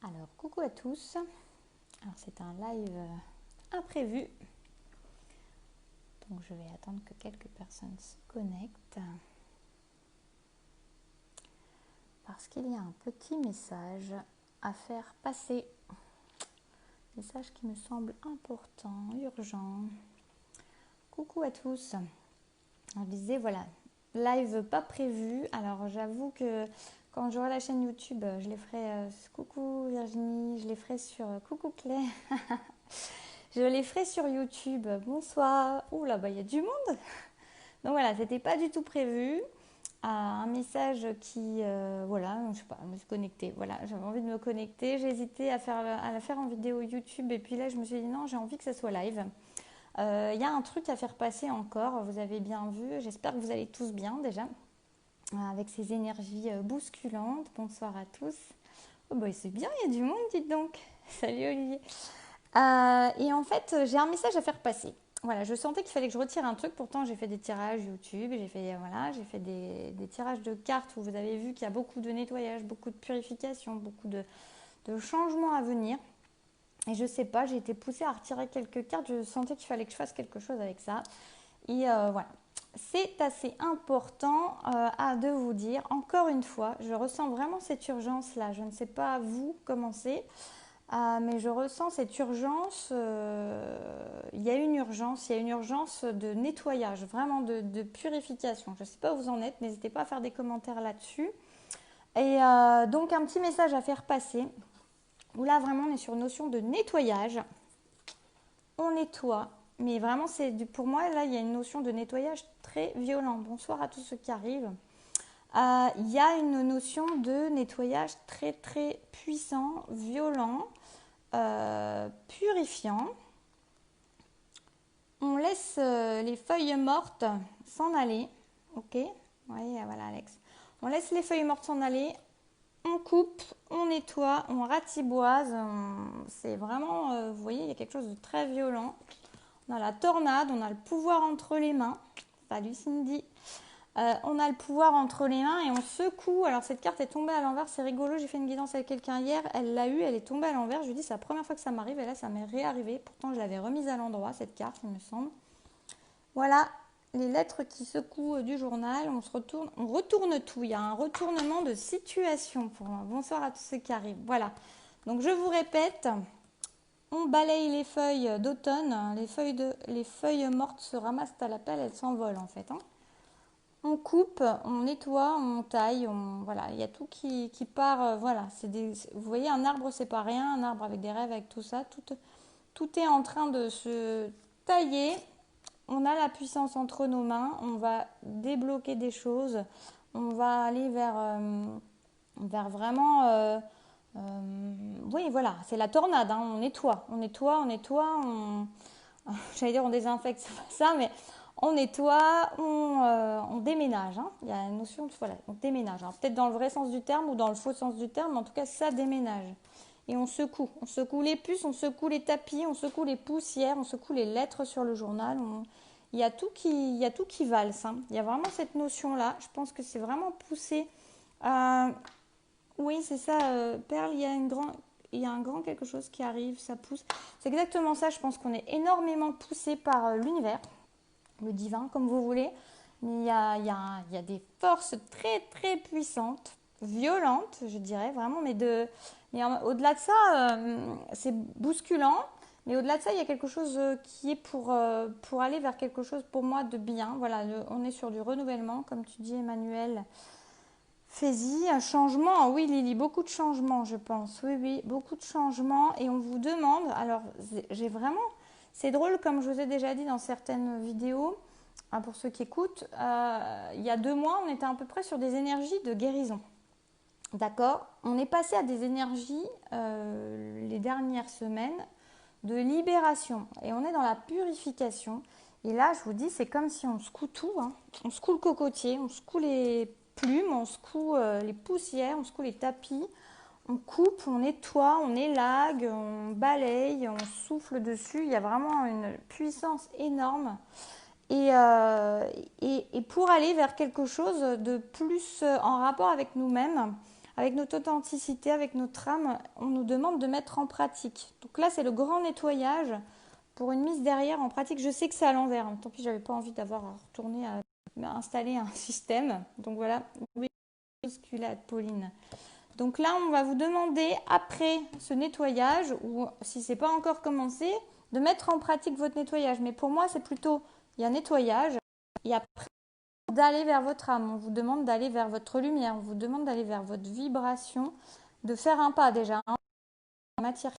Alors, coucou à tous. Alors, c'est un live imprévu. Donc, je vais attendre que quelques personnes se connectent. Parce qu'il y a un petit message à faire passer. Message qui me semble important, urgent. Coucou à tous. Je disais, voilà, live pas prévu. Alors, j'avoue que quand j'aurai la chaîne YouTube, je les ferai coucou Virginie, je les ferai sur coucou Claire. Je les ferai sur YouTube. Bonsoir. Ouh là, il y a du monde. Donc voilà, c'était pas du tout prévu. Un message qui, voilà, je sais pas, me suis connectée. Voilà, j'avais envie de me connecter. J'ai hésité à la faire en vidéo YouTube. Et puis là, je me suis dit non, j'ai envie que ça soit live. Il y a un truc à faire passer encore. Vous avez bien vu. J'espère que vous allez tous bien déjà. Avec ces énergies bousculantes. Bonsoir à tous. Oh c'est bien, il y a du monde, dites donc. Salut Olivier. Et en fait, j'ai un message à faire passer. Voilà, je sentais qu'il fallait que je retire un truc. Pourtant, j'ai fait des tirages YouTube, j'ai fait des tirages de cartes où vous avez vu qu'il y a beaucoup de nettoyage, beaucoup de purification, beaucoup de changements à venir. Et je sais pas, j'ai été poussée à retirer quelques cartes. Je sentais qu'il fallait que je fasse quelque chose avec ça. Et voilà, c'est assez important de vous dire. Encore une fois, je ressens vraiment cette urgence-là. Je ne sais pas vous comment c'est. Mais je ressens cette urgence, il y a une urgence de nettoyage, vraiment de purification. Je ne sais pas où vous en êtes, n'hésitez pas à faire des commentaires là-dessus. Et donc un petit message à faire passer, où là vraiment on est sur une notion de nettoyage. On nettoie, mais vraiment pour moi là il y a une notion de nettoyage très violent. Bonsoir à tous ceux qui arrivent. Il y a une notion de nettoyage très très puissant, violent, purifiant. On laisse les feuilles mortes s'en aller. Ok, oui, voilà Alex. On laisse les feuilles mortes s'en aller. On coupe, on nettoie, on ratiboise. C'est vraiment, vous voyez, il y a quelque chose de très violent. On a la tornade, on a le pouvoir entre les mains. Salut Cindy. On a le pouvoir entre les mains et on secoue. Alors cette carte est tombée à l'envers, c'est rigolo. J'ai fait une guidance avec quelqu'un hier, elle l'a eu, elle est tombée à l'envers. Je lui dis c'est la première fois que ça m'arrive et là ça m'est réarrivé. Pourtant je l'avais remise à l'endroit cette carte, il me semble. Voilà les lettres qui secouent du journal. On retourne tout. Il y a un retournement de situation. Bonsoir à tous ceux qui arrivent. Voilà. Donc je vous répète. On balaye les feuilles d'automne. Les feuilles mortes se ramassent à la pelle, elles s'envolent en fait. On coupe, on nettoie, on taille, voilà, il y a tout qui part. Voilà, vous voyez, un arbre, c'est pas rien, un arbre avec des rêves, avec tout ça, tout est en train de se tailler. On a la puissance entre nos mains, on va débloquer des choses, on va aller vers vraiment. Oui, voilà, c'est la tornade, on nettoie. J'allais dire on désinfecte, c'est pas ça, mais on nettoie, on déménage. Il y a une notion de, voilà, on déménage. Alors, peut-être dans le vrai sens du terme ou dans le faux sens du terme, mais en tout cas, ça déménage. Et on secoue. On secoue les puces, on secoue les tapis, on secoue les poussières, on secoue les lettres sur le journal. Il y a tout qui valse. Il y a vraiment cette notion-là. Je pense que c'est vraiment poussé. Oui, c'est ça, Perle, il y a un grand quelque chose qui arrive, ça pousse. C'est exactement ça, je pense qu'on est énormément poussé par l'univers, le divin, comme vous voulez. Mais il y a des forces très, très puissantes, violentes, je dirais, vraiment. Mais au-delà de ça, c'est bousculant. Mais au-delà de ça, il y a quelque chose qui est pour aller vers quelque chose, pour moi, de bien. Voilà, on est sur du renouvellement, comme tu dis, Emmanuel. Fais-y, un changement. Oui, Lily, beaucoup de changements, je pense. Oui, beaucoup de changements. Et on vous demande, alors, c'est drôle, comme je vous ai déjà dit dans certaines vidéos, pour ceux qui écoutent, il y a 2 mois, on était à peu près sur des énergies de guérison. D'accord? On est passé à des énergies, les dernières semaines, de libération. Et on est dans la purification. Et là, je vous dis, c'est comme si on secoue tout. On secoue le cocotier, on secoue les plumes, on secoue les poussières, on secoue les tapis, on coupe, on nettoie, on élague, on balaye, on souffle dessus. Il y a vraiment une puissance énorme. Et pour aller vers quelque chose de plus en rapport avec nous-mêmes, avec notre authenticité, avec notre âme, on nous demande de mettre en pratique. Donc là, c'est le grand nettoyage pour une mise derrière en pratique. Je sais que c'est à l'envers. Tant pis, j'avais pas envie d'avoir à retourner à installer un système. Donc voilà, oui, bousculade, Pauline. Donc là, on va vous demander, après ce nettoyage, ou si ce n'est pas encore commencé, de mettre en pratique votre nettoyage. Mais pour moi, c'est plutôt, il y a nettoyage, et après, d'aller vers votre âme. On vous demande d'aller vers votre lumière, on vous demande d'aller vers votre vibration, de faire un pas déjà en matière